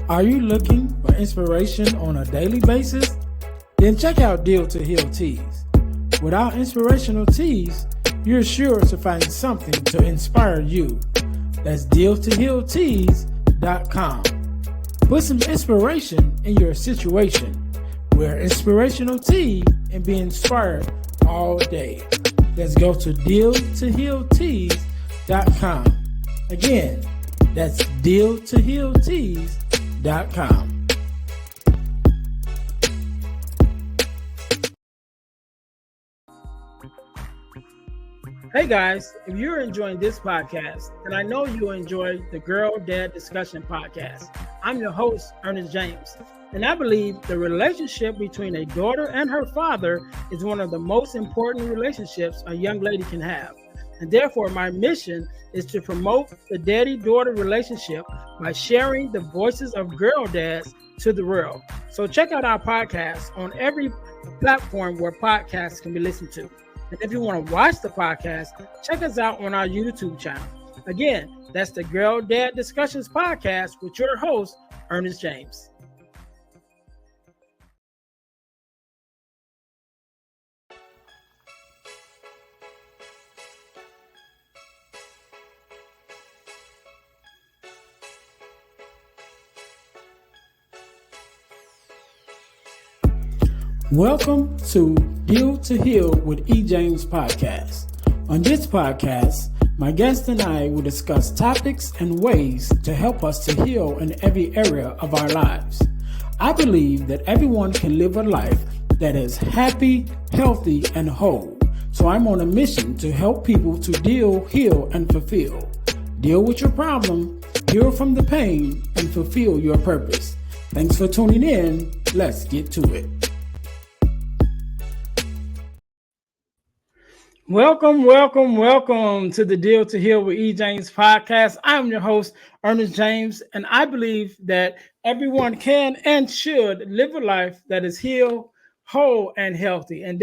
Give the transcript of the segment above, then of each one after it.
Are you looking for inspiration on a daily basis? Then check out Deal to Heal Teas. Without inspirational teas, you're sure to find something to inspire you. That's dealtohealteas.com. Put some inspiration in your situation. Wear inspirational tea and be inspired all day. Let's go to dealtohealteas.com. Again, that's dealtohealteas.com. Hey guys, if you're enjoying this podcast, then I know you'll enjoy the Girl Dad Discussion podcast. I'm your host, Ernest James, and I believe the relationship between a daughter and her father is one of the most important relationships a young lady can have. And therefore, my mission is to promote the daddy-daughter relationship by sharing the voices of girl dads to the world. So check out our podcast on every platform where podcasts can be listened to. And if you want to watch the podcast, check us out on our YouTube channel. Again, that's the Girl Dad Discussions podcast with your host, Ernest James. Welcome to Deal to Heal with E. James podcast. On this podcast, my guest and I will discuss topics and ways to help us to heal in every area of our lives. I believe that everyone can live a life that is happy, healthy, and whole. So I'm on a mission to help people to deal, heal, and fulfill. Deal with your problem, heal from the pain, and fulfill your purpose. Thanks for tuning in. Let's get to it. Welcome to the Deal to Heal with E. James podcast. I'm your host, Ernest James, and I believe that everyone can and should live a life that is healed, whole, and healthy. And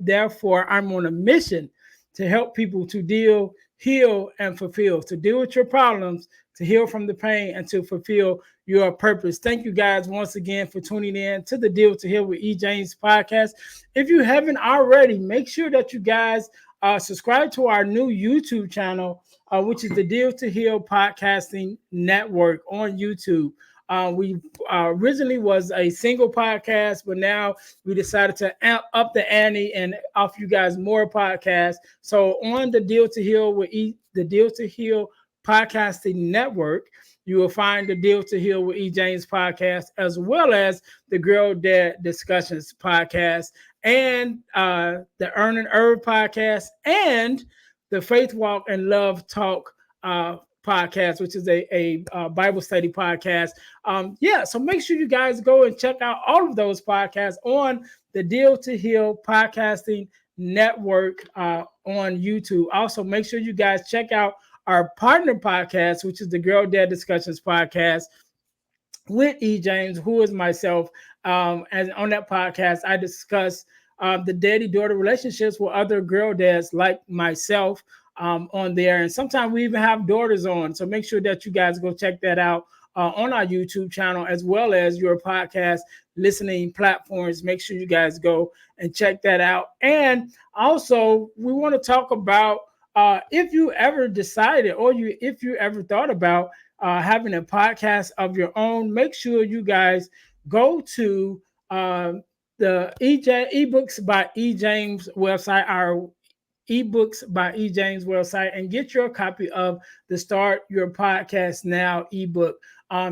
therefore, I'm on a mission to help people to deal, heal, and fulfill, to deal with your problems, to heal from the pain, and to fulfill your purpose. Thank you guys once again for tuning in to the Deal to Heal with E. James podcast. If you haven't already, make sure that you guys subscribe to our new YouTube channel, which is the Deal to Heal Podcasting Network on YouTube. We originally was a single podcast, but now we decided to up the ante and offer you guys more podcasts. So on the Deal to Heal with the Deal to Heal Podcasting Network, you will find the Deal to Heal with E. James podcast, as well as the Girl Dad Discussions podcast, and the Earn and Herb podcast, and the Faith Walk and Love Talk podcast, which is a Bible study podcast. So make sure you guys go and check out all of those podcasts on the Deal to Heal Podcasting Network on YouTube. Also, make sure you guys check out our partner podcast, which is the Girl Dad Discussions podcast with E. James, who is myself. And on that podcast, I discuss the daddy-daughter relationships with other girl dads like myself on there. And sometimes we even have daughters on. So make sure that you guys go check that out on our YouTube channel, as well as your podcast listening platforms. Make sure you guys go and check that out. And also, we want to talk about if you ever decided, or if you ever thought about having a podcast of your own, make sure you guys go to the eBooks by E. James website, our eBooks by E. James website, and get your copy of the Start Your Podcast Now ebook.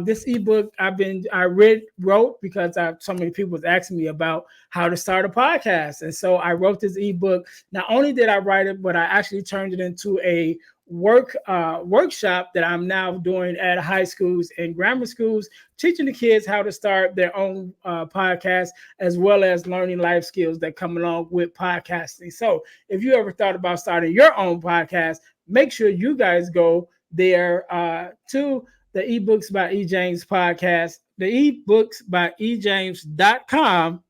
This ebook I wrote because so many people was asking me about how to start a podcast. And so I wrote this ebook. Not only did I write it, but I actually turned it into a workshop that I'm now doing at high schools and grammar schools, teaching the kids how to start their own podcast, as well as learning life skills that come along with podcasting. So if you ever thought about starting your own podcast, make sure you guys go there to the eBooks by E. James podcast, the eBooks by ejames.com,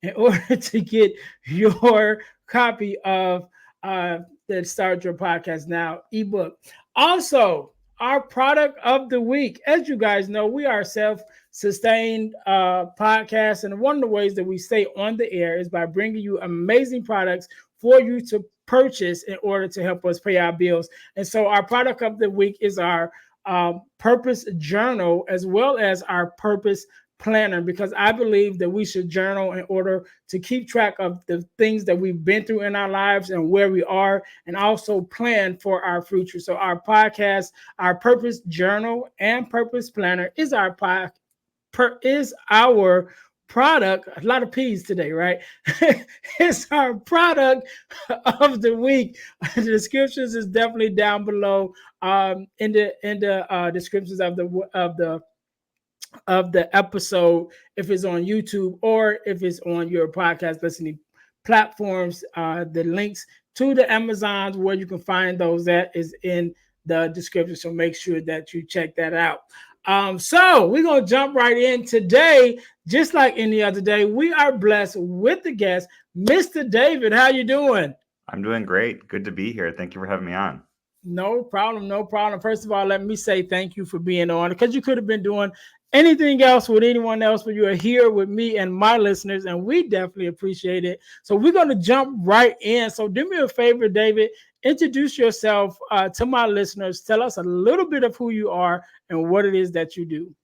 in order to get your copy of the Start Your Podcast Now ebook. Also, our product of the week. As you guys know, we are a self-sustained podcast, and one of the ways that we stay on the air is by bringing you amazing products for you to purchase in order to help us pay our bills. And so, our product of the week is our purpose journal, as well as our purpose planner, because I believe that we should journal in order to keep track of the things that we've been through in our lives and where we are, and also plan for our future. So our podcast, our purpose journal and purpose planner is is our product. A lot of P's today, right? It's our product of the week. The descriptions is definitely down below in the descriptions of the episode, if it's on YouTube or if it's on your podcast listening platforms. The links to the Amazons where you can find those at is in the description. So make sure that you check that out. So we're gonna jump right in today, just like any other day. We are blessed with the guest, Mr. David. How you doing? I'm doing great. Good to be here. Thank you for having me on. No problem, no problem. First of all, let me say thank you for being on, because you could have been doing anything else with anyone else, but you are here with me and my listeners, and we definitely appreciate it. So we're going to jump right in. So do me a favor, David, introduce yourself to my listeners. Tell us a little bit of who you are and what it is that you do.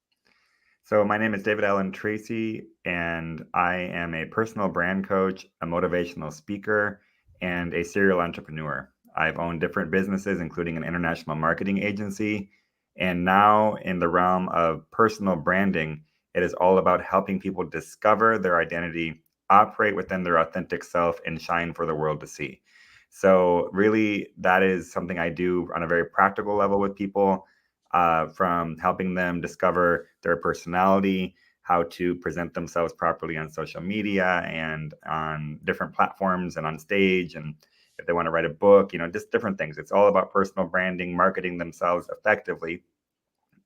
So my name is David Allen Tracy, and I am a personal brand coach, a motivational speaker, and a serial entrepreneur. I've owned different businesses, including an international marketing agency. And now in the realm of personal branding, it is all about helping people discover their identity, operate within their authentic self, and shine for the world to see. So really, that is something I do on a very practical level with people, from helping them discover their personality, how to present themselves properly on social media and on different platforms and on stage, and if they want to write a book, just different things. It's all about personal branding, marketing themselves effectively.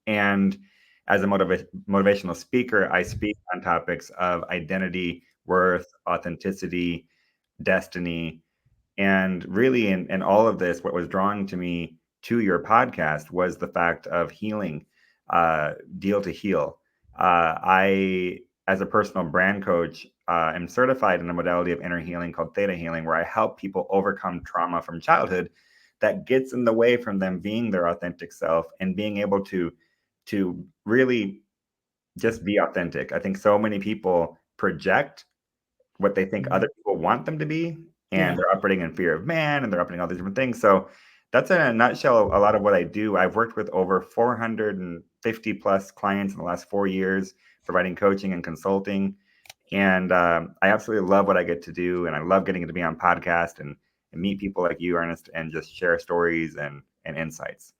And as a motivational speaker, I speak on topics of identity, worth, authenticity, destiny. And really, in all of this, what was drawing to me to your podcast was the fact of healing, deal to heal. I, as a personal brand coach, am certified in a modality of inner healing called theta healing, where I help people overcome trauma from childhood that gets in the way from them being their authentic self and being able to really just be authentic. I think so many people project what they think other people want them to be, and they're operating in fear of man, and they're operating all these different things. So that's in a nutshell a lot of what I do. I've worked with over 450 plus clients in the last 4 years, providing coaching and consulting. And I absolutely love what I get to do. And I love getting to be on podcast and meet people like you, Ernest, and just share stories and insights.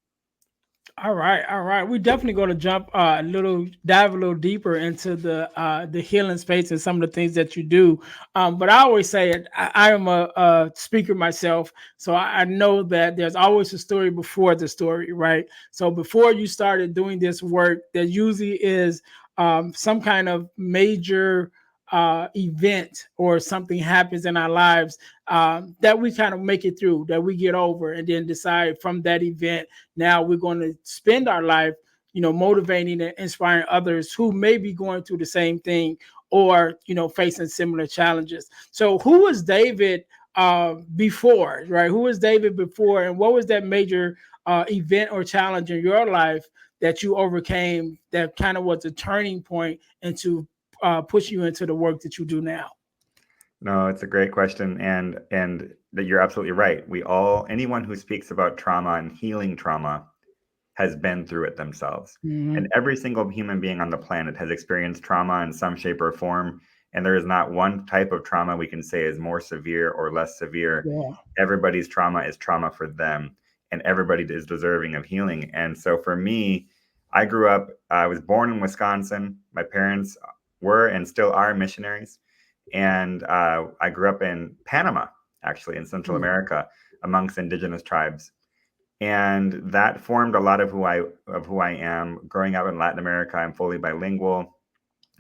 All right, all right. We're definitely going to dive a little deeper into the healing space and some of the things that you do. But I always say it. I am a speaker myself, so I know that there's always a story before the story, right? So before you started doing this work, there usually is some kind of major event or something happens in our lives that we kind of make it through, that we get over, and then decide from that event, now we're going to spend our life, motivating and inspiring others who may be going through the same thing, or, facing similar challenges. So who was David before, right? Who was David before, and what was that major event or challenge in your life that you overcame that kind of was a turning point into push you into the work that you do now? No, it's a great question, and that you're absolutely right. Anyone who speaks about trauma and healing trauma has been through it themselves. Mm-hmm. And every single human being on the planet has experienced trauma in some shape or form. And there is not one type of trauma we can say is more severe or less severe. Yeah. Everybody's trauma is trauma for them, and everybody is deserving of healing. And so for me, I was born in Wisconsin. My parents were and still are missionaries. And I grew up in Panama, actually, in Central America, amongst indigenous tribes. And that formed a lot of who I am. Growing up in Latin America, I'm fully bilingual.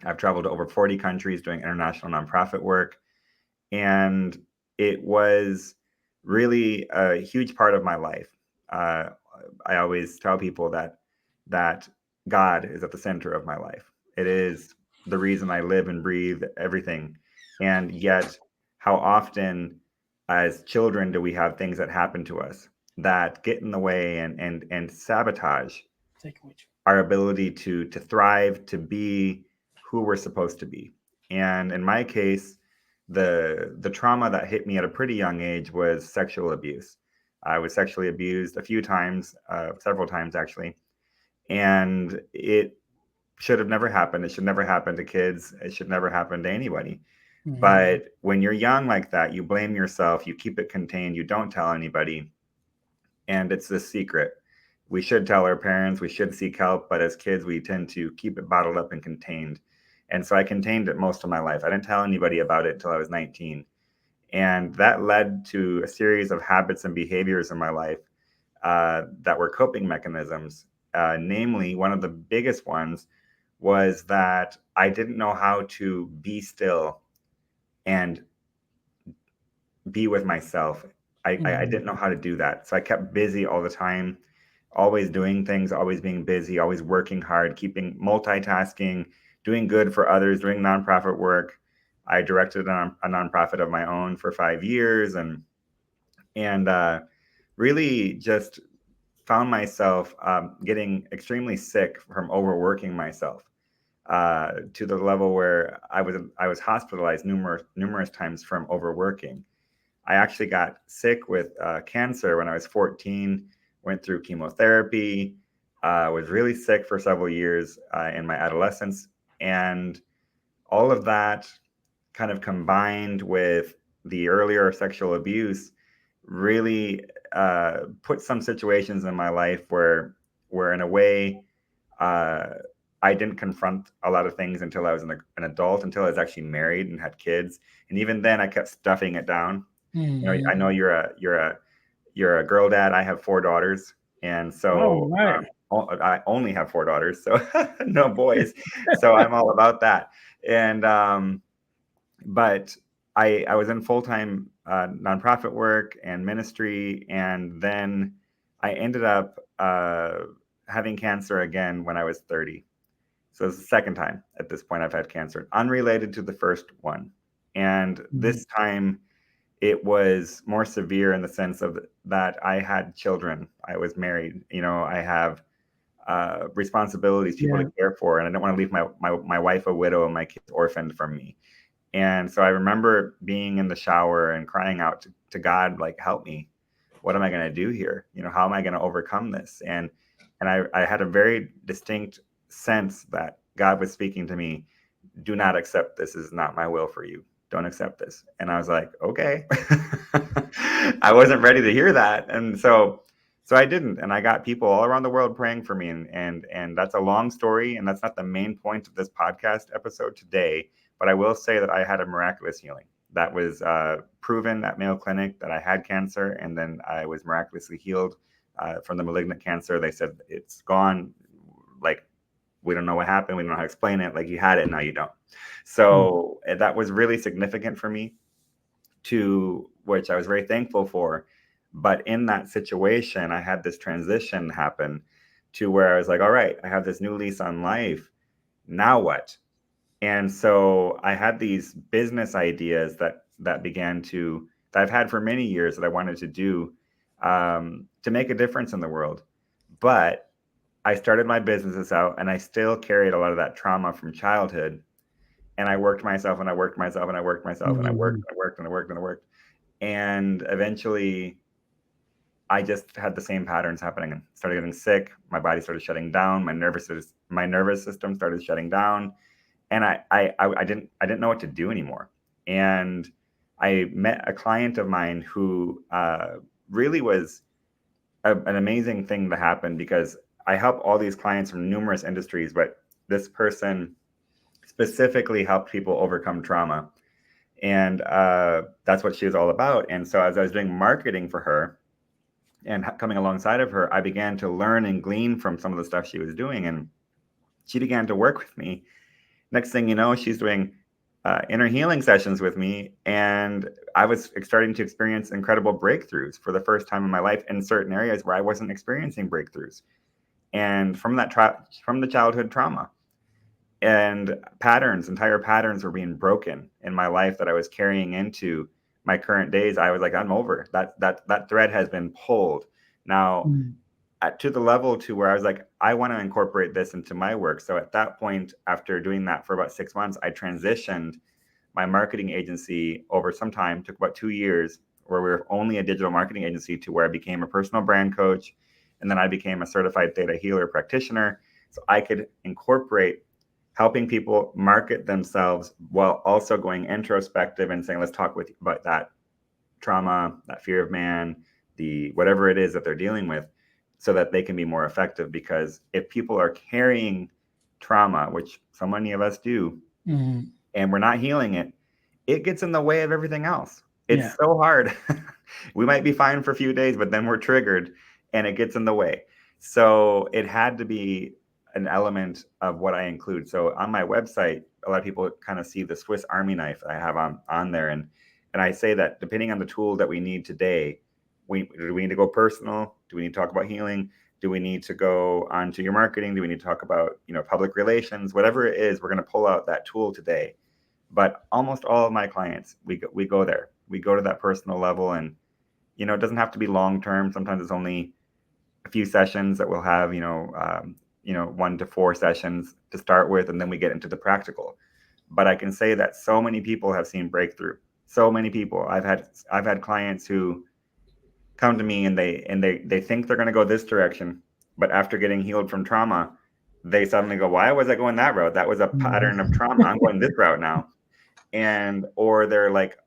I've traveled to over 40 countries doing international nonprofit work. And it was really a huge part of my life. I always tell people that God is at the center of my life. It is the reason I live and breathe everything. And yet, how often as children do we have things that happen to us that get in the way and sabotage Take it with you. our ability to thrive, to be who we're supposed to be. And in my case, the trauma that hit me at a pretty young age was sexual abuse. I was sexually abused a few times, several times actually, and it should have never happened. It should never happen to kids. It should never happen to anybody. But when you're young like that, you blame yourself, you keep it contained, you don't tell anybody, and it's this secret. We should tell our parents, we should seek help, but as kids, we tend to keep it bottled up and contained. And so I contained it most of my life. I didn't tell anybody about it until I was 19. And that led to a series of habits and behaviors in my life that were coping mechanisms. Namely, one of the biggest ones was that I didn't know how to be still and be with myself. I didn't know how to do that. So I kept busy all the time, always doing things, always being busy, always working hard, keeping multitasking, doing good for others, doing nonprofit work. I directed a nonprofit of my own for 5 years, and really just found myself getting extremely sick from overworking myself to the level where I was hospitalized numerous times from overworking. I actually got sick with cancer when I was 14, went through chemotherapy, was really sick for several years in my adolescence. And all of that kind of combined with the earlier sexual abuse really put some situations in my life where in a way, uh, I didn't confront a lot of things until I was an adult, until I was actually married and had kids. And even then I kept stuffing it down. I know you're a girl dad. I have 4 daughters, and All so right. I only have 4 daughters, so no boys. So I'm all about that. And but I was in full time nonprofit work and ministry, and then I ended up having cancer again when I was 30. So it's the second time at this point I've had cancer, unrelated to the first one, and this time it was more severe in the sense of that I had children. I was married. I have responsibilities, people to Yeah. care for, and I don't want to leave my wife a widow and my kids orphaned from me. And so I remember being in the shower and crying out to God, like, help me. What am I going to do here? How am I going to overcome this? And I had a very distinct sense that God was speaking to me, do not accept this. This is not my will for you. Don't accept this. And I was like, okay. I wasn't ready to hear that. And so I didn't. And I got people all around the world praying for me. And that's a long story. And that's not the main point of this podcast episode today. But I will say that I had a miraculous healing. That was proven at Mayo Clinic that I had cancer. And then I was miraculously healed from the malignant cancer. They said it's gone. Like, we don't know what happened. We don't know how to explain it. Like, you had it, now you don't. So that was really significant for me, to which I was very thankful for. But in that situation, I had this transition happen to where I was like, all right, I have this new lease on life. Now what? And so I had these business ideas that I've had for many years that I wanted to do to make a difference in the world. But I started my businesses out, and I still carried a lot of that trauma from childhood. And I worked myself, and I worked myself, and I worked myself, and I worked, and I worked, and I worked, and I worked. And eventually, I just had the same patterns happening and started getting sick. My body started shutting down. My nervous system started shutting down, and I didn't know what to do anymore. And I met a client of mine who really was an amazing thing to happen, because I help all these clients from numerous industries, but this person specifically helped people overcome trauma. And that's what she was all about. And so as I was doing marketing for her and coming alongside of her, I began to learn and glean from some of the stuff she was doing. And she began to work with me. Next thing you know, she's doing inner healing sessions with me, and I was starting to experience incredible breakthroughs for the first time in my life in certain areas where I wasn't experiencing breakthroughs, and from from the childhood trauma and entire patterns were being broken in my life that I was carrying into my current days. I was like, I'm over that thread has been pulled now. To the level to where I was like, I want to incorporate this into my work. So at that point, after doing that for about 6 months, I transitioned my marketing agency over some time, took about 2 years, where we were only a digital marketing agency, to where I became a personal brand coach. And then I became a certified theta healer practitioner. So I could incorporate helping people market themselves while also going introspective and saying, let's talk about that trauma, that fear of man, the whatever it is that they're dealing with, so that they can be more effective. Because if people are carrying trauma, which so many of us do, and we're not healing it, it gets in the way of everything else. It's so hard. We might be fine for a few days, but then we're triggered and it gets in the way. So it had to be an element of what I include. So on my website, a lot of people kind of see the Swiss Army knife I have on there. And I say that depending on the tool that we need today, do we need to go personal? Do we need to talk about healing? Do we need to go onto your marketing? Do we need to talk about, public relations? Whatever it is, we're going to pull out that tool today. But almost all of my clients, we go there. We go to that personal level, and it doesn't have to be long term. Sometimes it's only a few sessions that we'll have, 1 to 4 sessions to start with, and then we get into the practical. But I can say that so many people have seen breakthrough. So many people. I've had clients who come to me and they think they're going to go this direction, but after getting healed from trauma, they suddenly go, why was I going that route? That was a pattern of trauma. I'm going this route now. Or they're like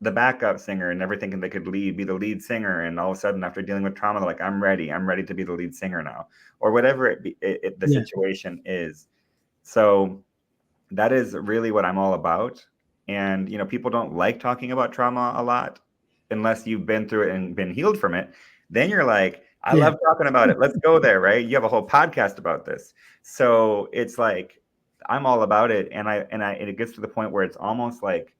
the backup singer and never thinking they could be the lead singer. And all of a sudden, after dealing with trauma, they're like, I'm ready to be the lead singer now, or whatever the situation is. So that is really what I'm all about. And, people don't like talking about trauma a lot unless you've been through it and been healed from it. Then you're like, I love talking about it. Let's go there, right? You have a whole podcast about this. So it's like, I'm all about it. And it gets to the point where it's almost like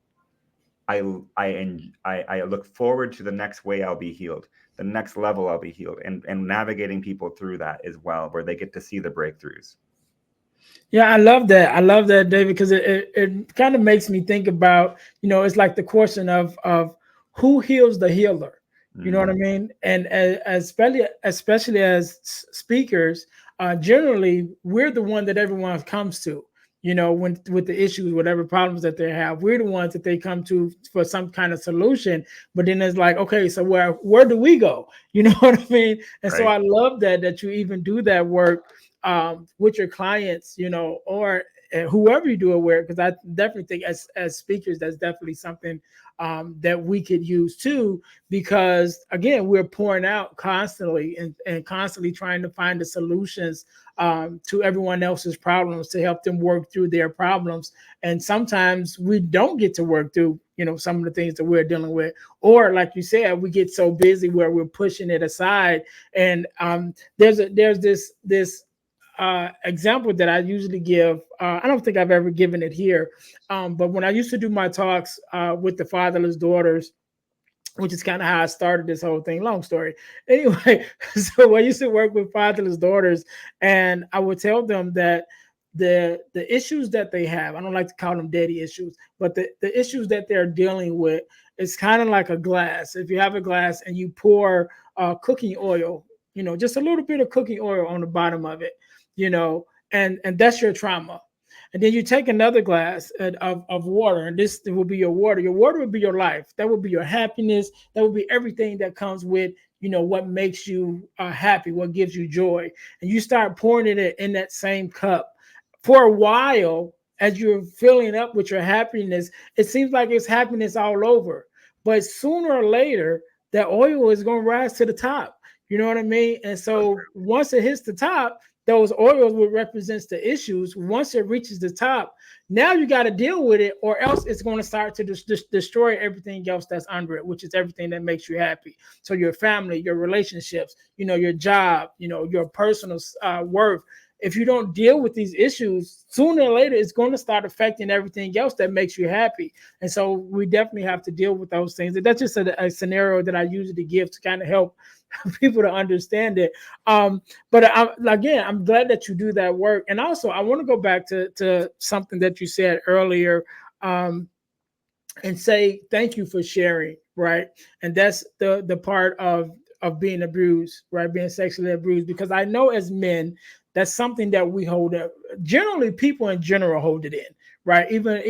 I look forward to the next way I'll be healed, the next level I'll be healed, and navigating people through that as well, where they get to see the breakthroughs. Yeah, I love that. I love that, David, because it kind of makes me think about, it's like the question of who heals the healer. You know what I mean? And especially as speakers, generally we're the one that everyone comes to. With the issues, whatever problems that they have, we're the ones that they come to for some kind of solution. But then it's like, okay, so where do we go? You know what I mean? And so I love that you even do that work with your clients, or whoever you do it with, because I definitely think as speakers, that's definitely something that we could use too, because again, we're pouring out constantly and constantly trying to find the solutions to everyone else's problems, to help them work through their problems. And sometimes we don't get to work through, some of the things that we're dealing with, or like you said, we get so busy where we're pushing it aside. And there's this example that I usually give. I don't think I've ever given it here, but when I used to do my talks with the fatherless daughters, which is kind of how I started this whole thing. Long story. Anyway, so I used to work with fatherless daughters, and I would tell them that the issues that they have, I don't like to call them daddy issues, but the issues that they're dealing with is kind of like a glass. If you have a glass and you pour cooking oil, just a little bit of cooking oil on the bottom of it, and that's your trauma. And then you take another glass of water, and this will be your water. Your water will be your life. That will be your happiness. That will be everything that comes with, what makes you happy, what gives you joy. And you start pouring it in that same cup. For a while, as you're filling up with your happiness, it seems like it's happiness all over. But sooner or later, that oil is going to rise to the top. You know what I mean? And so once it hits the top, those oils will represent the issues. Once it reaches the top, now you got to deal with it, or else it's going to start to destroy everything else that's under it, which is everything that makes you happy. So your family, your relationships, your job, your personal worth. if you don't deal with these issues, sooner or later it's going to start affecting everything else that makes you happy. And so we definitely have to deal with those things. And that's just a scenario that I usually give to kind of help people to understand it. But again, I'm glad that you do that work. And also, I want to go back to something that you said earlier, and say thank you for sharing, right? And that's the part of being abused, right? Being sexually abused, because I know as men, that's something that we hold up. Generally, people in general hold it in, right? Even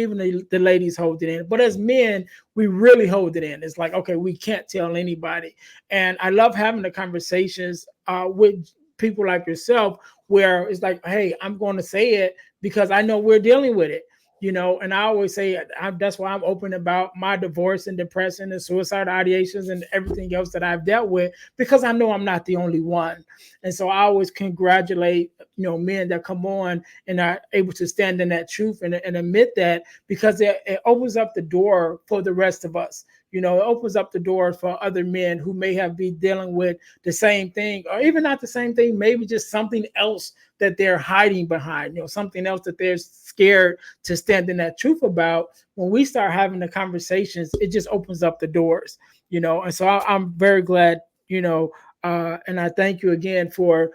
the ladies hold it in. But as men, we really hold it in. It's like, okay, we can't tell anybody. And I love having the conversations with people like yourself, where it's like, hey, I'm going to say it because I know we're dealing with it. And I always say that's why I'm open about my divorce and depression and suicide ideations and everything else that I've dealt with, because I know I'm not the only one. And so I always congratulate, men that come on and are able to stand in that truth and admit that, because it opens up the door for the rest of us. It opens up the door for other men who may have been dealing with the same thing, or even not the same thing, maybe just something else that they're hiding behind, something else that they're scared to stand in that truth about. When we start having the conversations, it just opens up the doors, And so I'm very glad, and I thank you again for,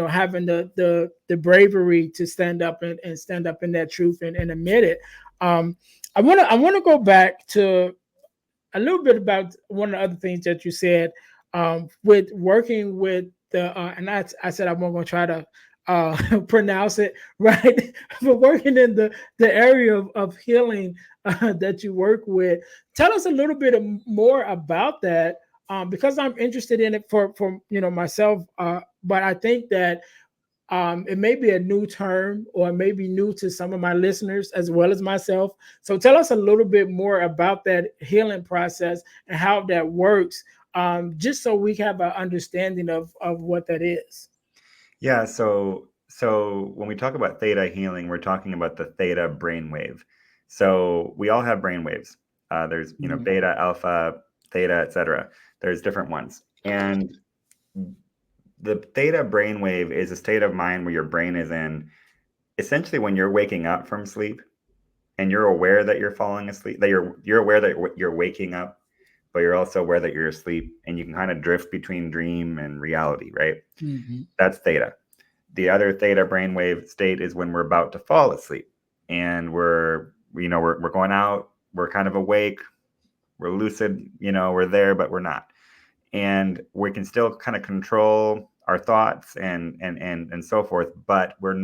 having the bravery to stand up and stand up in that truth and admit it. I want to go back to a little bit about one of the other things that you said, with working with and I said I'm going to try to pronounce it right, but working in the area of healing that you work with. Tell us a little bit more about that, because I'm interested in it for myself, but I think that it may be a new term, or it may be new to some of my listeners as well as myself. So tell us a little bit more about that healing process and how that works, just so we have an understanding of what that is. Yeah, so when we talk about theta healing, we're talking about the theta brainwave. So we all have brainwaves. There's beta, alpha, theta, etc. There's different ones, and the theta brainwave is a state of mind where your brain is in essentially when you're waking up from sleep, and you're aware that you're falling asleep, that you're aware that you're waking up, but you're also aware that you're asleep, and you can kind of drift between dream and reality, right? Mm-hmm. That's theta. The other theta brainwave state is when we're about to fall asleep, and we're going out, we're kind of awake, we're lucid, we're there, but we're not, and we can still kind of control our thoughts and so forth, but we're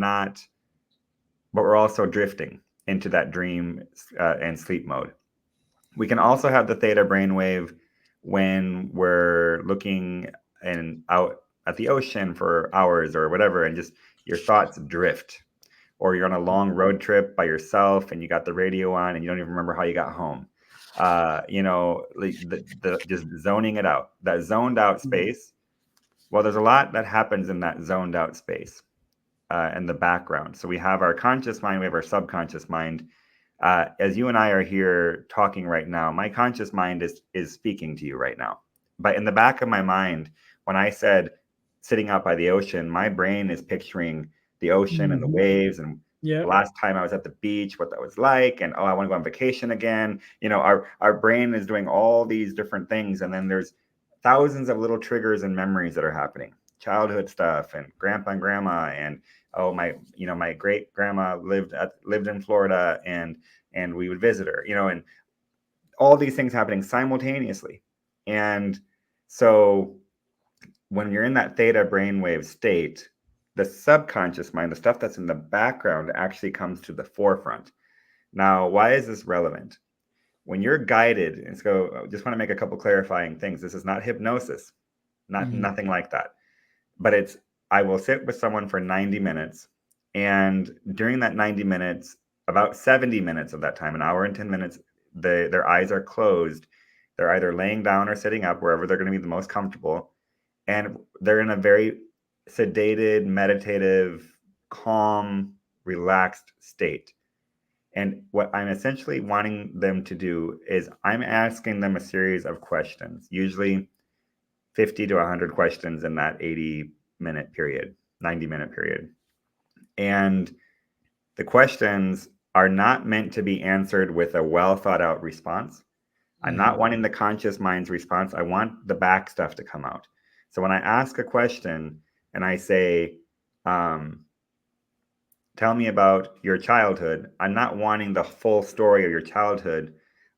also drifting into that dream and sleep mode. We can also have the theta brainwave when we're looking and out at the ocean for hours or whatever, and just your thoughts drift. Or you're on a long road trip by yourself and you got the radio on and you don't even remember how you got home. Like the just zoning it out, that zoned out space. Well, there's a lot that happens in that zoned out space in the background. So we have our conscious mind, we have our subconscious mind. As you and I are here talking right now, my conscious mind is speaking to you right now. But in the back of my mind, when I said sitting out by the ocean, my brain is picturing the ocean and the waves, and the Yeah. last time I was at the beach, what that was like, and I want to go on vacation again. Our brain is doing all these different things, and then there's thousands of little triggers and memories that are happening, childhood stuff, and grandpa and grandma, and my great grandma lived in Florida, and we would visit her, and all these things happening simultaneously. And so when you're in that theta brainwave state, the subconscious mind, the stuff that's in the background, actually comes to the forefront. Now, why is this relevant? When you're guided, and so I just want to make a couple clarifying things. This is not hypnosis, nothing like that. But I will sit with someone for 90 minutes. And during that 90 minutes, about 70 minutes of that time, an hour and 10 minutes, their eyes are closed. They're either laying down or sitting up, wherever they're going to be the most comfortable. And they're in a very sedated, meditative, calm, relaxed state. And what I'm essentially wanting them to do is I'm asking them a series of questions, usually 50 to 100 questions in that 80-minute period, 90-minute period. And the questions are not meant to be answered with a well thought out response. I'm not wanting the conscious mind's response. I want the back stuff to come out. So when I ask a question and I say, tell me about your childhood, I'm not wanting the full story of your childhood.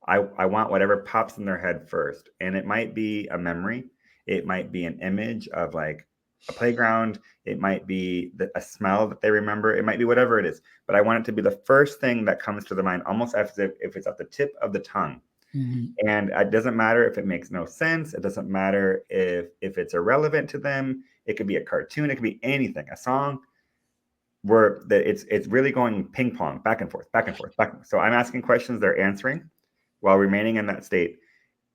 I want whatever pops in their head first. And it might be a memory. It might be an image of like a playground. It might be a smell that they remember. It might be whatever it is. But I want it to be the first thing that comes to the mind, almost as if it's at the tip of the tongue. And it doesn't matter if it makes no sense. It doesn't matter if it's irrelevant to them. It could be a cartoon. It could be anything, a song. Where it's really going ping pong, back and forth, back and forth, back and forth. So I'm asking questions, they're answering while remaining in that state.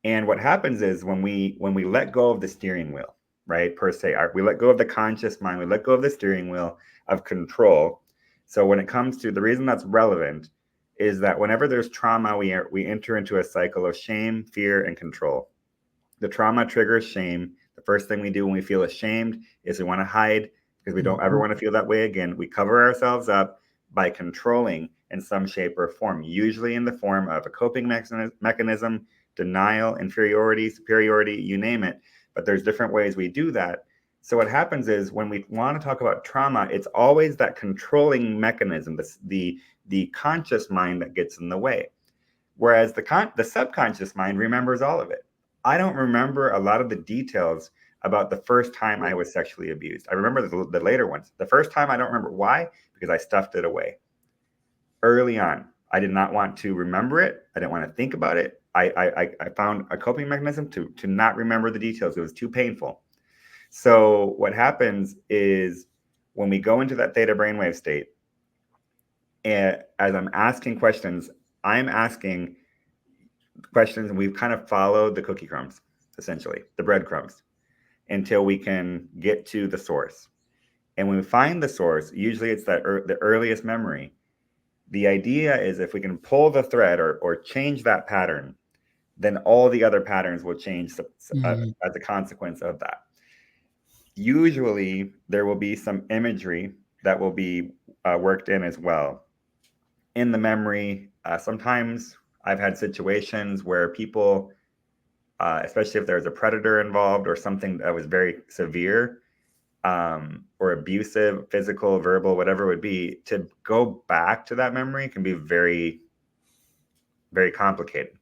And what happens is when we let go of the steering wheel, right, per se, we let go of the conscious mind, we let go of the steering wheel of control. So when it comes to the reason that's relevant is that whenever there's trauma, we enter into a cycle of shame, fear, and control. The trauma triggers shame. The first thing we do when we feel ashamed is we want to hide because we don't ever want to feel that way again. We cover ourselves up by controlling in some shape or form, usually in the form of a coping mechanism, denial, inferiority, superiority, you name it. But there's different ways we do that. So what happens is when we want to talk about trauma, it's always that controlling mechanism, the conscious mind that gets in the way. Whereas the subconscious mind remembers all of it. I don't remember a lot of the details about the first time I was sexually abused. I remember the later ones. The first time I don't remember. Why? Because I stuffed it away early on. I did not want to remember it. I didn't want to think about it. I found a coping mechanism to not remember the details. It was too painful. So what happens is when we go into that theta brainwave state, and as I'm asking questions, I'm asking questions, and we've kind of followed the cookie crumbs, essentially, the breadcrumbs, until we can get to the source. And when we find the source, usually it's the earliest memory. The idea is if we can pull the thread or change that pattern, then all the other patterns will change as a consequence of that. Usually, there will be some imagery that will be worked in as well. In the memory, sometimes I've had situations where people, especially if there's a predator involved or something that was very severe or abusive, physical, verbal, whatever it would be, to go back to that memory can be very, very complicated.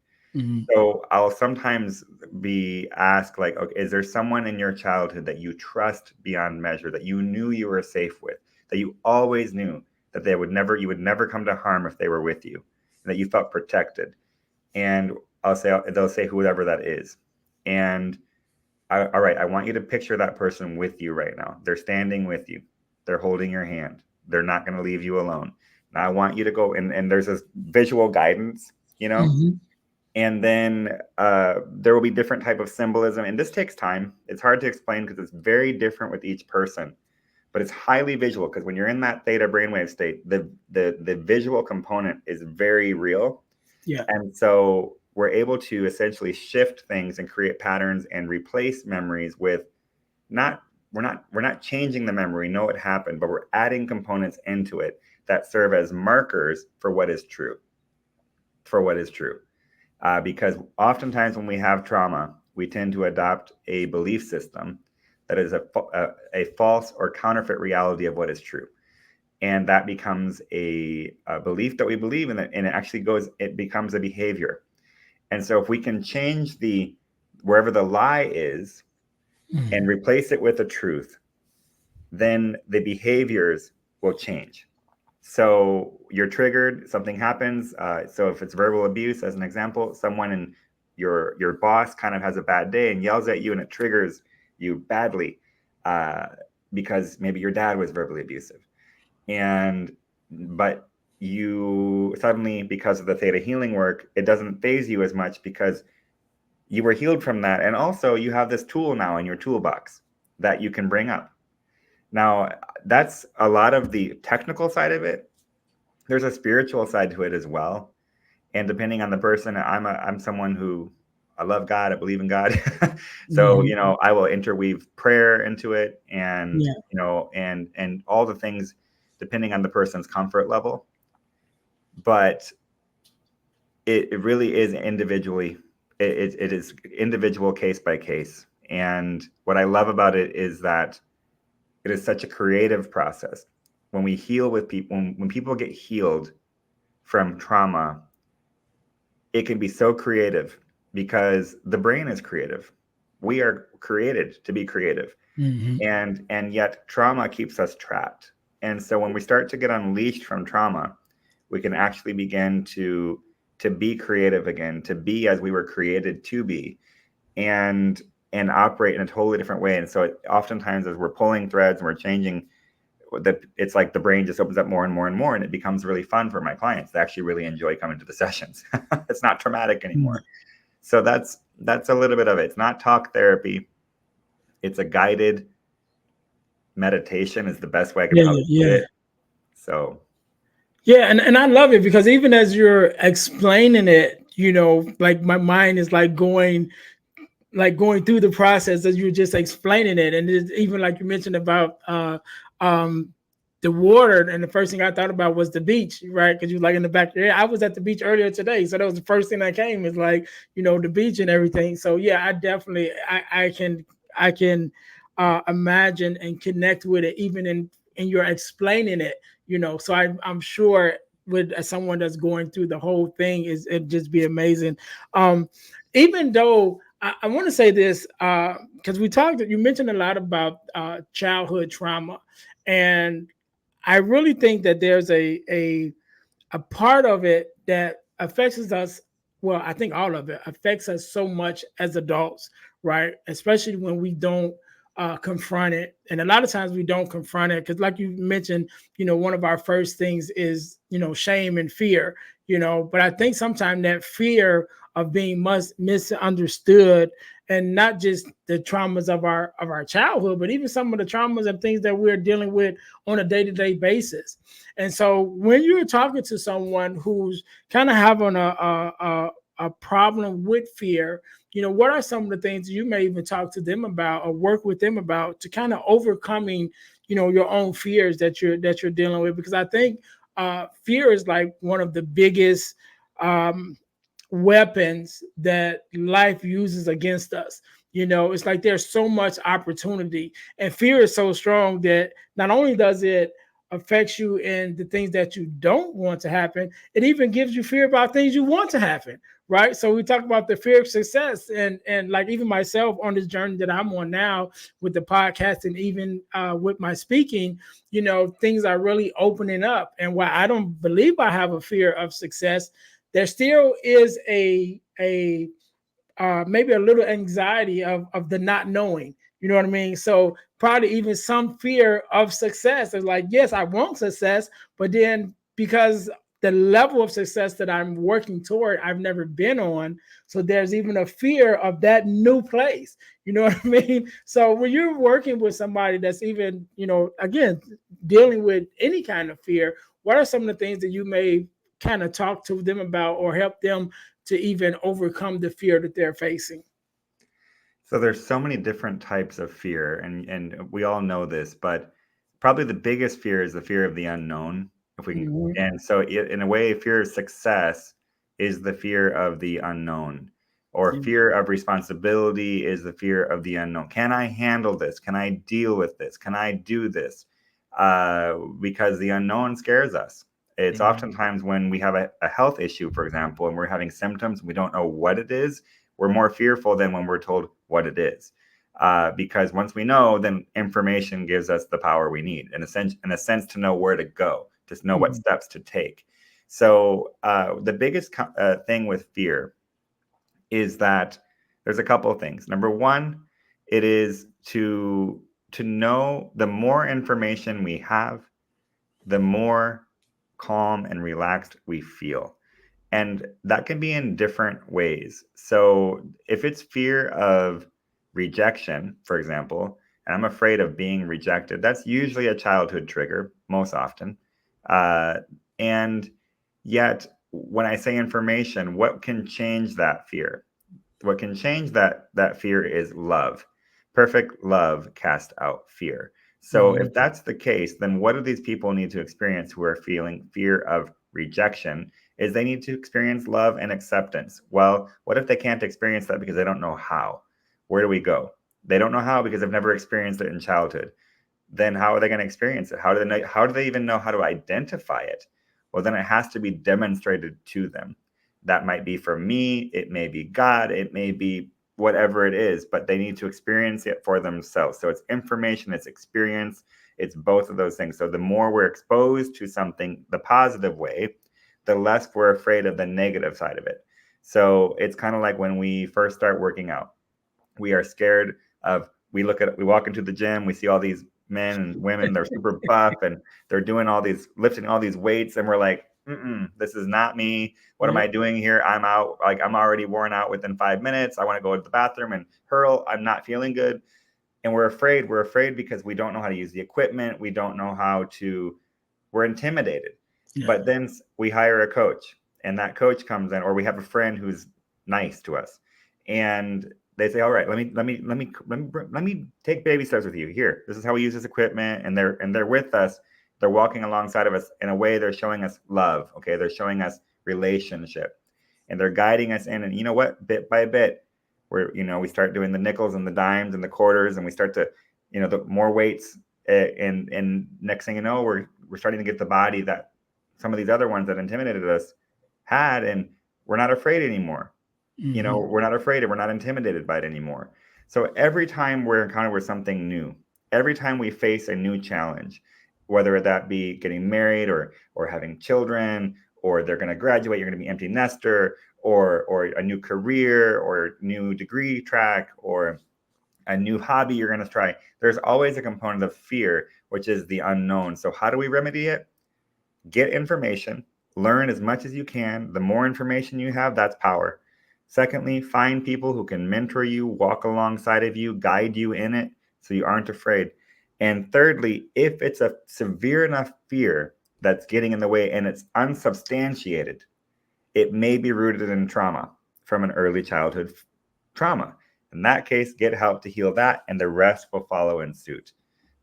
So I'll sometimes be asked, like, okay, is there someone in your childhood that you trust beyond measure, that you knew you were safe with, that you always knew that you would never come to harm if they were with you, and that you felt protected? And they'll say whoever that is. And all right, I want you to picture that person with you right now. They're standing with you. They're holding your hand. They're not going to leave you alone. Now I want you to go, and there's this visual guidance, and then there will be different type of symbolism. And this takes time. It's hard to explain because it's very different with each person, but it's highly visual because when you're in that theta brainwave state, the visual component is very real. Yeah. And so we're able to essentially shift things and create patterns and replace memories with we're not changing the memory. No, it happened, but we're adding components into it that serve as markers for what is true. Because oftentimes when we have trauma, we tend to adopt a belief system that is a false or counterfeit reality of what is true. And that becomes a belief that we believe in, and it becomes a behavior. And so if we can change wherever the lie is and replace it with a truth, then the behaviors will change. So you're triggered, something happens. So if it's verbal abuse, as an example, someone in your boss kind of has a bad day and yells at you, and it triggers you badly because maybe your dad was verbally abusive. But you suddenly, because of the theta healing work, it doesn't phase you as much because you were healed from that. And also you have this tool now in your toolbox that you can bring up. Now, that's a lot of the technical side of it. There's a spiritual side to it as well. And depending on the person, I'm someone who, I love God. I believe in God. So, I will interweave prayer into it and, and all the things depending on the person's comfort level. But it really is individually, it is individual case by case. And what I love about it is that it is such a creative process. When we heal with people, when people get healed from trauma, it can be so creative because the brain is creative. We are created to be creative. And yet trauma keeps us trapped. And so when we start to get unleashed from trauma, we can actually begin to be creative again, to be as we were created to be, and operate in a totally different way. And so oftentimes as we're pulling threads and we're changing, it's like the brain just opens up more and more and more, and it becomes really fun for my clients. They actually really enjoy coming to the sessions. It's not traumatic anymore. So that's a little bit of it. It's not talk therapy. It's a guided meditation is the best way I can probably put it. So yeah, and I love it because even as you're explaining it, like my mind is like going through the process as you're just explaining it. And it's even like you mentioned about the water, and the first thing I thought about was the beach, right? Because you're like in the back of your head. I was at the beach earlier today, so that was the first thing that came, is like, the beach and everything. So yeah, I definitely I can imagine and connect with it, even in your explaining it. So I'm sure with someone that's going through the whole thing, it'd just be amazing. Even though I want to say this, because you mentioned a lot about childhood trauma, and I really think that there's a part of it that affects us. Well, I think all of it affects us so much as adults, right? Especially when we don't confront it. And a lot of times we don't confront it because, like you mentioned, one of our first things is, shame and fear, but I think sometimes that fear of being misunderstood, and not just the traumas of our childhood, but even some of the traumas and things that we're dealing with on a day-to-day basis. And so when you're talking to someone who's kind of having a problem with fear, what are some of the things you may even talk to them about or work with them about to kind of overcoming, your own fears that you're dealing with? Because I think fear is like one of the biggest weapons that life uses against us. It's like there's so much opportunity, and fear is so strong that not only does it affect you in the things that you don't want to happen, it even gives you fear about things you want to happen, right? So we talk about the fear of success, and like even myself on this journey that I'm on now with the podcast, and even with my speaking, things are really opening up. And while I don't believe I have a fear of success, there still is a maybe a little anxiety of the not knowing. You know what I mean? So probably even some fear of success. It's like, yes, I want success, but then because the level of success that I'm working toward, I've never been on. So there's even a fear of that new place. You know what I mean? So when you're working with somebody that's even, again, dealing with any kind of fear, what are some of the things that you may kind of talk to them about or help them to even overcome the fear that they're facing? So there's so many different types of fear, and we all know this, but probably the biggest fear is the fear of the unknown. If we can, and so in a way, fear of success is the fear of the unknown, or fear of responsibility is the fear of the unknown. Can I handle this? Can I deal with this? Can I do this? Because the unknown scares us. It's oftentimes when we have a health issue, for example, and we're having symptoms, we don't know what it is, we're more fearful than when we're told what it is. Because once we know, then information gives us the power we need, in a sense to know where to go, to know what steps to take. So the biggest thing with fear is that there's a couple of things. Number one, it is to know the more information we have, the more calm and relaxed we feel. And that can be in different ways. So if it's fear of rejection, for example, and I'm afraid of being rejected, that's usually a childhood trigger, most often. And yet, when I say information, what can change that fear? What can change that fear is love. Perfect love casts out fear. So if that's the case, then what do these people need to experience who are feeling fear of rejection? Is they need to experience love and acceptance. Well, what if they can't experience that because they don't know how? Where do we go? They don't know how because they've never experienced it in childhood. Then how are they going to experience it? How do they even know how to identify it? Well, then it has to be demonstrated to them. That might be for me, it may be God, it may be whatever it is, but they need to experience it for themselves. So it's information, it's experience, it's both of those things. So the more we're exposed to something the positive way, the less we're afraid of the negative side of it. So it's kind of like when we first start working out, we are scared of, we walk into the gym, we see all these men and women, they're super buff and they're doing all these, lifting all these weights, and we're like, this is not me. What am I doing here? I'm out. Like, I'm already worn out within 5 minutes. I want to go to the bathroom and hurl. I'm not feeling good. And we're afraid. We're afraid because we don't know how to use the equipment. We don't know how to, we're intimidated. But then we hire a coach, and that coach comes in, or we have a friend who's nice to us, and they say, all right, let me take baby steps with you. Here, this is how we use this equipment. And they're with us. They're walking alongside of us in a way. They're showing us love. Okay. They're showing us relationship, and they're guiding us in. And you know what, bit by bit, we start doing the nickels and the dimes and the quarters, and we start to, the more weights, and next thing you know, we're starting to get the body that some of these other ones that intimidated us had, and we're not afraid anymore. We're not afraid, we're not intimidated by it anymore. So every time we're encountered with something new, every time we face a new challenge, whether that be getting married or having children, or they're going to graduate, you're going to be empty nester, or a new career or new degree track, or a new hobby you're going to try, there's always a component of fear, which is the unknown. So how do we remedy it? Get information, learn as much as you can. The more information you have, that's power. Secondly, find people who can mentor you, walk alongside of you, guide you in it so you aren't afraid. And thirdly, if it's a severe enough fear that's getting in the way and it's unsubstantiated, it may be rooted in trauma from an early childhood trauma. In that case, get help to heal that, and the rest will follow in suit.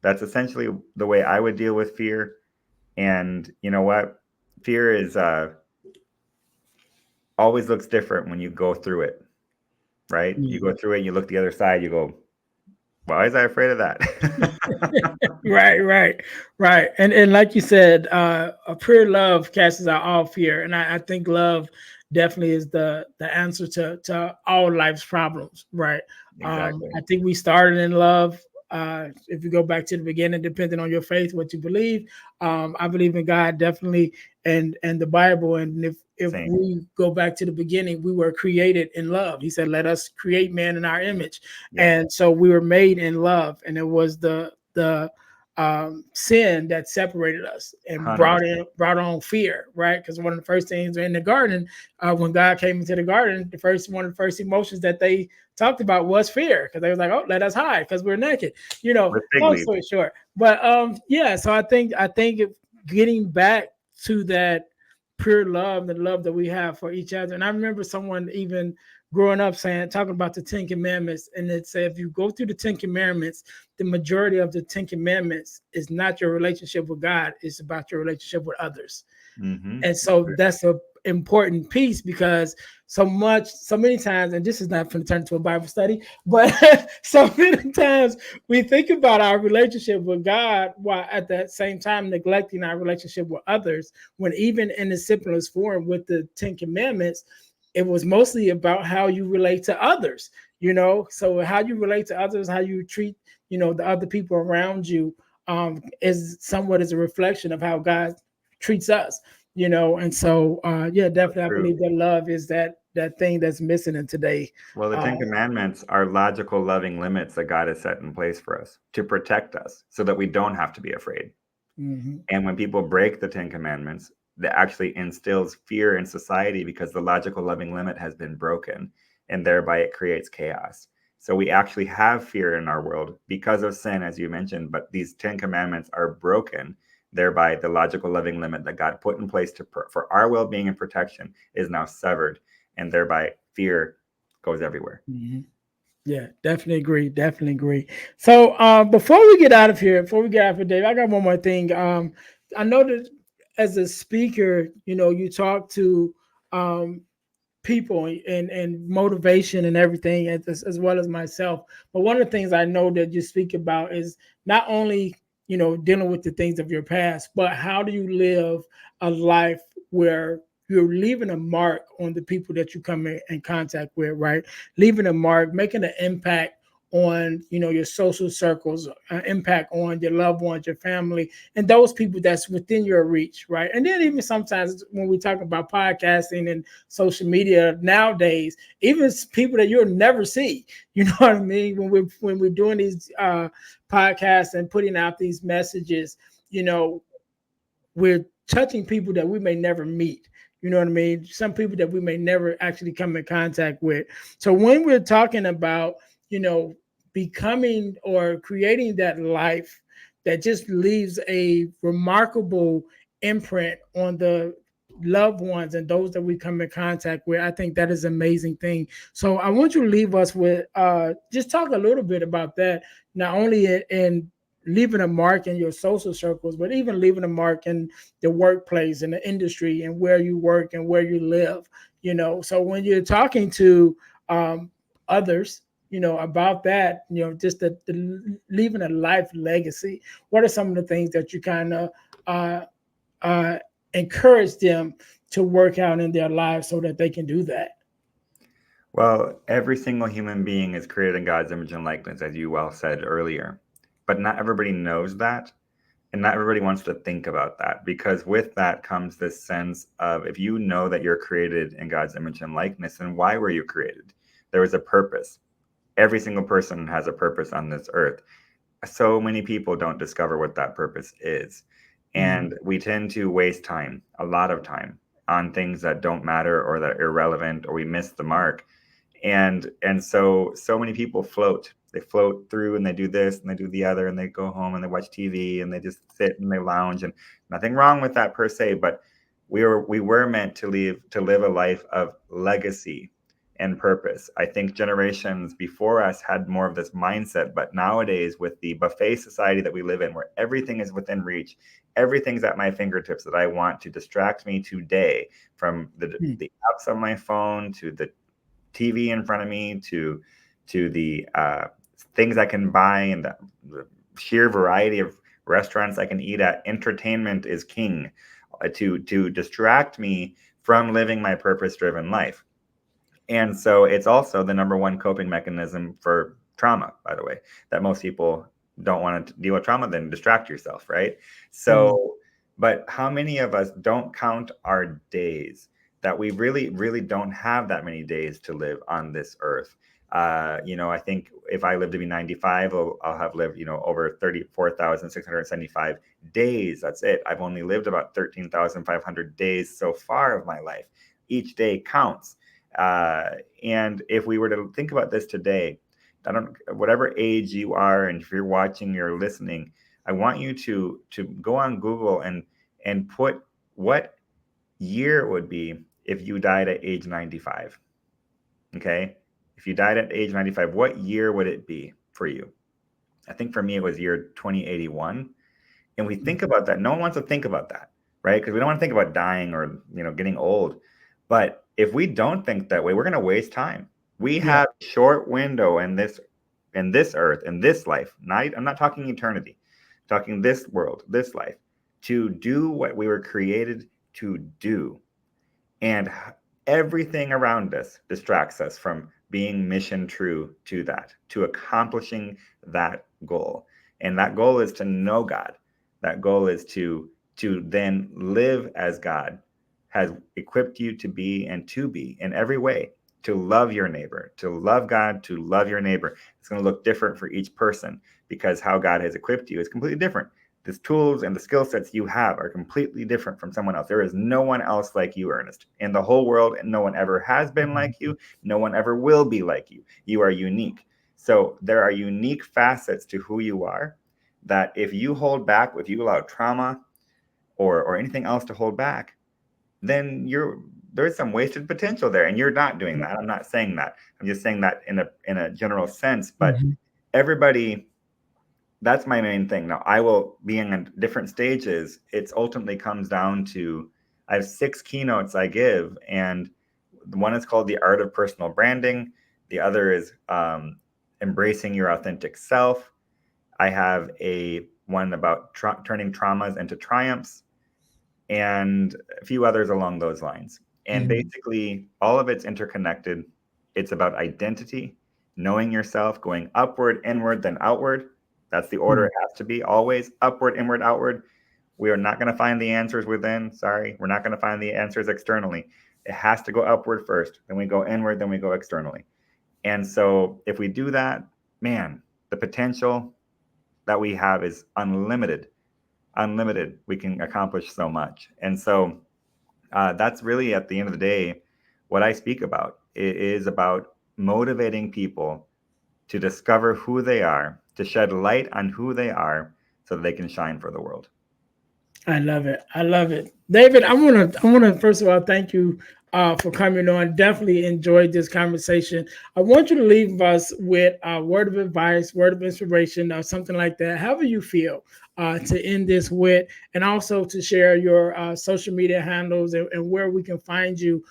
That's essentially the way I would deal with fear. And you know what? Fear is always looks different when you go through it, right? You go through it, you look the other side, you go, why was I afraid of that? Right. And like you said, a pure love casts out all fear. And I think love definitely is the answer to all life's problems, right? Exactly. I think we started in love. If you go back to the beginning, depending on your faith, what you believe, I believe in God definitely, and the Bible. And if we go back to the beginning, we were created in love. He said, "Let us create man in our image," and so we were made in love. And it was the sin that separated us and 100%. brought on fear, right? Because one of the first things in the garden, when God came into the garden, one of the first emotions that they talked about was fear, because they was like, "Oh, let us hide because we're naked," long story short. But so I think getting back to that pure love, the love that we have for each other. And I remember someone even growing up talking about the 10 Commandments, and it said if you go through the 10 Commandments, the majority of the 10 Commandments is not your relationship with God, it's about your relationship with others. And so that's an important piece, because so many times, and this is not going to turn into a Bible study, but so many times we think about our relationship with God while at that same time neglecting our relationship with others, when even in the simplest form with the 10 Commandments, it was mostly about how you relate to others, so how you relate to others, how you treat, the other people around you, is somewhat as a reflection of how God treats us, and so definitely I believe that love is that thing that's missing in today. Well, the 10 Commandments are logical, loving limits that God has set in place for us to protect us so that we don't have to be afraid. And when people break the 10 Commandments, that actually instills fear in society, because the logical, loving limit has been broken, and thereby it creates chaos. So we actually have fear in our world because of sin, as you mentioned, but these 10 Commandments are broken. Thereby, the logical, loving limit that God put in place for our well-being and protection is now severed, and thereby fear goes everywhere. Yeah, definitely agree. Definitely agree. So before we get out of here, Dave, I got one more thing. I know that as a speaker, you talk to um, people and motivation and everything as well as myself. But one of the things I know that you speak about is not only dealing with the things of your past, but how do you live a life where you're leaving a mark on the people that you come in contact with, right? Leaving a mark, making an impact on your social circles, impact on your loved ones, your family, and those people that's within your reach, right? And then even sometimes when we talk about podcasting and social media nowadays, even people that you'll never see, you know what I mean? When we're doing these podcasts and putting out these messages, you know, we're touching people that we may never meet. You know what I mean? Some people that we may never actually come in contact with. So when we're talking about, becoming or creating that life that just leaves a remarkable imprint on the loved ones and those that we come in contact with, I think that is an amazing thing. So I want you to leave us with just talk a little bit about that, not only in leaving a mark in your social circles, but even leaving a mark in the workplace, in the industry, and where you work and where you live. So when you're talking to others, about that, just the leaving a life legacy. What are some of the things that you kind of uh, uh, encourage them to work out in their lives so that they can do that? Well, every single human being is created in God's image and likeness, as you well said earlier. But not everybody knows that. And not everybody wants to think about that, because with that comes this sense of, if you know that you're created in God's image and likeness, then why were you created? There was a purpose. Every single person has a purpose on this earth. So many people don't discover what that purpose is. And we tend to waste time, a lot of time, on things that don't matter or that are irrelevant, or we miss the mark. And so many people float. They float through and they do this and they do the other, and they go home and they watch TV and they just sit and they lounge, and nothing wrong with that per se, but we were meant to live a life of legacy and purpose. I think generations before us had more of this mindset, but nowadays, with the buffet society that we live in, where everything is within reach, everything's at my fingertips that I want to distract me today, from the apps on my phone to the TV in front of me to the things I can buy, and the sheer variety of restaurants I can eat at. Entertainment is king to distract me from living my purpose-driven life. And so it's also the number one coping mechanism for trauma, by the way, that most people don't want to deal with trauma, then distract yourself, right? So, but how many of us don't count our days? That we really, really don't have that many days to live on this earth. I think if I live to be 95, I'll have lived, over 34,675 days. That's it. I've only lived about 13,500 days so far of my life. Each day counts. And if we were to think about this today, whatever age you are, and if you're watching, you're listening, I want you to go on Google and put what year it would be if you died at age 95. Okay, if you died at age 95, what year would it be for you? I think for me it was year 2081. And we think about that. No one wants to think about that, right? Because we don't want to think about dying or getting old. But if we don't think that way, we're going to waste time. We Yeah. have a short window in this earth, in this life. I'm not talking eternity. I'm talking this world, this life, to do what we were created to do. And everything around us distracts us from being mission true to that, to accomplishing that goal. And that goal is to know God. That goal is to then live as God has equipped you to be, and to be in every way, to love your neighbor, to love God, to love your neighbor. It's going to look different for each person, because how God has equipped you is completely different. The tools and the skill sets you have are completely different from someone else. There is no one else like you, Ernest, in the whole world, and no one ever has been like you. No one ever will be like you. You are unique. So there are unique facets to who you are, that if you hold back, if you allow trauma or anything else to hold back, then there's some wasted potential there, and you're not doing that. I'm not saying that. I'm just saying that in a general sense. But everybody, that's my main thing. Now, I will be in different stages. It ultimately comes down to, I have 6 keynotes I give, and one is called The Art of Personal Branding. The other is Embracing Your Authentic Self. I have one about turning traumas into triumphs, and a few others along those lines. And basically, all of it's interconnected. It's about identity, knowing yourself, going upward, inward, then outward. That's the order it has to be, always upward, inward, outward. We are not going to find the answers within. Sorry, we're not going to find the answers externally. It has to go upward first, then we go inward, then we go externally. And so if we do that, man, the potential that we have is unlimited. We can accomplish so much. And so that's really, at the end of the day, what I speak about. It is about motivating people to discover who they are, to shed light on who they are, so that they can shine for the world. I love it. I love it. David, I wanna first of all thank you for coming on. Definitely enjoyed this conversation. I want you to leave us with a word of advice, word of inspiration, or something like that. However you feel to end this with, and also to share your social media handles and where we can find you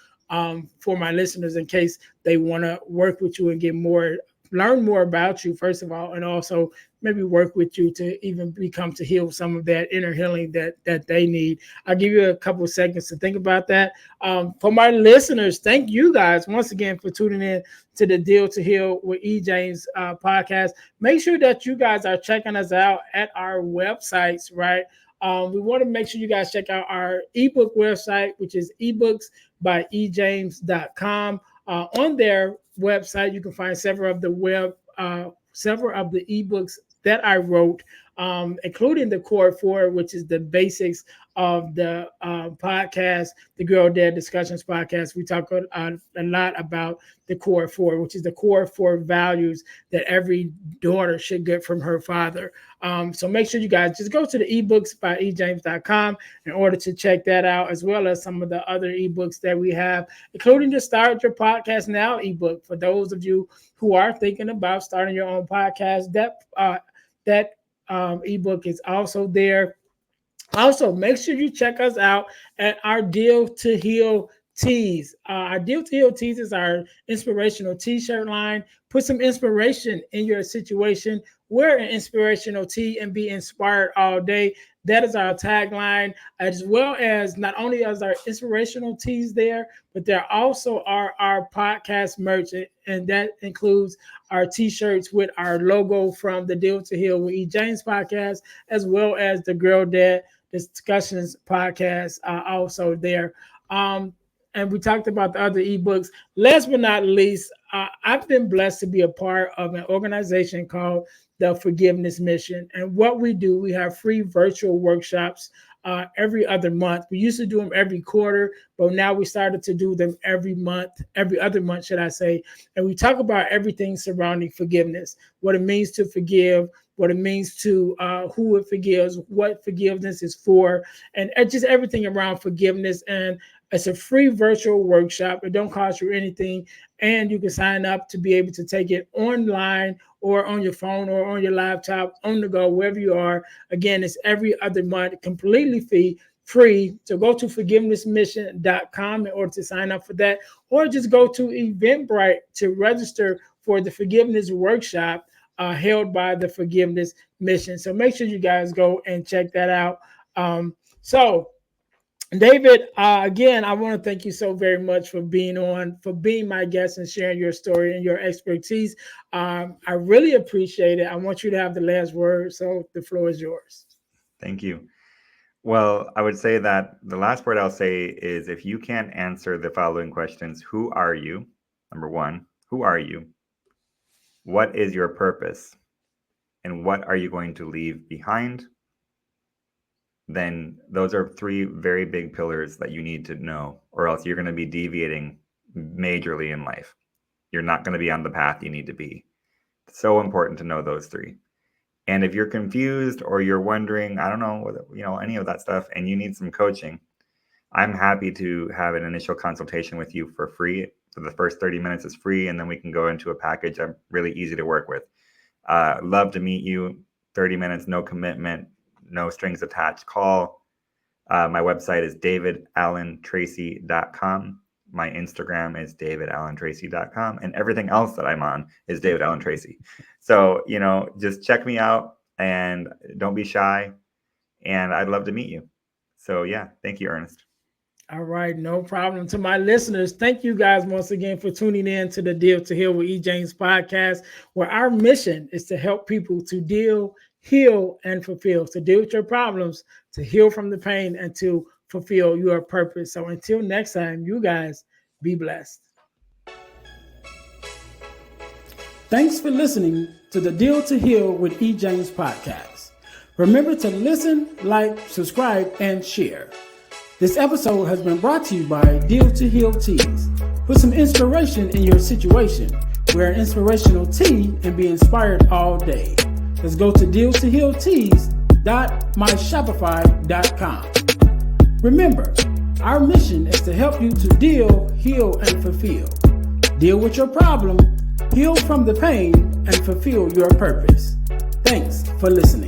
for my listeners in case they want to work with you and learn more about you, first of all, and also maybe work with you to even become to heal some of that inner healing that they need. I'll give you a couple of seconds to think about that. For my listeners, thank you guys once again for tuning in to the Deal to Heal with E. James podcast. Make sure that you guys are checking us out at our websites, right? We want to make sure you guys check out our ebook website, which is ebooksbyejames.com. On their website, you can find several of the ebooks that I wrote, including the Core 4, which is the basics of the podcast, the Girl Dad Discussions podcast. We talk a lot about the Core 4, which is the Core 4 values that every daughter should get from her father. So make sure you guys just go to the ebooksbyejames.com in order to check that out, as well as some of the other ebooks that we have, including the Start Your Podcast Now ebook. For those of you who are thinking about starting your own podcast, that ebook is also there. Also, make sure you check us out at our Deal to Heal tees. Our Deal to Heal tees is our inspirational t-shirt line. Put some inspiration in your situation. Wear an inspirational tee and be inspired all day. That is our tagline, as well as not only as our inspirational tees there, but there also are our podcast merch, and that includes our t-shirts with our logo from the Deal to Heal with E. James podcast, as well as the Girl Dad Discussions podcast also there. And we talked about the other ebooks. Last but not least, I've been blessed to be a part of an organization called the Forgiveness Mission. And what we do, we have free virtual workshops every other month. We used to do them every quarter, but now we started to do them every other month, should I say. And we talk about everything surrounding forgiveness, what it means to forgive, what it means to who it forgives, what forgiveness is for, and just everything around forgiveness. And it's a free virtual workshop. It don't cost you anything. And you can sign up to be able to take it online or on your phone or on your laptop, on the go, wherever you are. Again, it's every other month, completely free. So go to forgivenessmission.com in order to sign up for that, or just go to Eventbrite to register for the forgiveness workshop held by the Forgiveness Mission. So make sure you guys go and check that out. So David, again, I want to thank you so very much for being my guest and sharing your story and your expertise. I really appreciate it. I want you to have the last word, so the floor is yours. Thank you. Well, I would say that the last word I'll say is, if you can't answer the following questions: who are you? Number one, who are you? What is your purpose? And what are you going to leave behind? Then those are 3 very big pillars that you need to know, or else you're going to be deviating majorly in life. You're not going to be on the path you need to be. It's so important to know those 3. And if you're confused or you're wondering, I don't know, any of that stuff, and you need some coaching, I'm happy to have an initial consultation with you for free. So the first 30 minutes is free, and then we can go into a package. I'm really easy to work with. Love to meet you. 30 minutes, no commitment, no strings attached call. My website is davidallentracy.com. My Instagram is davidallentracy.com, and everything else that I'm on is David Allen Tracy. So, just check me out and don't be shy. And I'd love to meet you. So yeah, thank you, Ernest. All right, no problem. To my listeners, thank you guys once again for tuning in to the Deal to Heal with E. James podcast, where our mission is to help people to deal, heal, and fulfill, to deal with your problems, to heal from the pain, and to fulfill your purpose. So until next time, you guys be blessed. Thanks for listening to the Deal to Heal with E. James podcast. Remember to listen, like, subscribe, and share. This episode has been brought to you by Deal to Heal Teas. Put some inspiration in your situation. Wear an inspirational tea and be inspired all day. Let's go to dealtohealteas.myshopify.com. Remember, our mission is to help you to deal, heal, and fulfill. Deal with your problem, heal from the pain, and fulfill your purpose. Thanks for listening.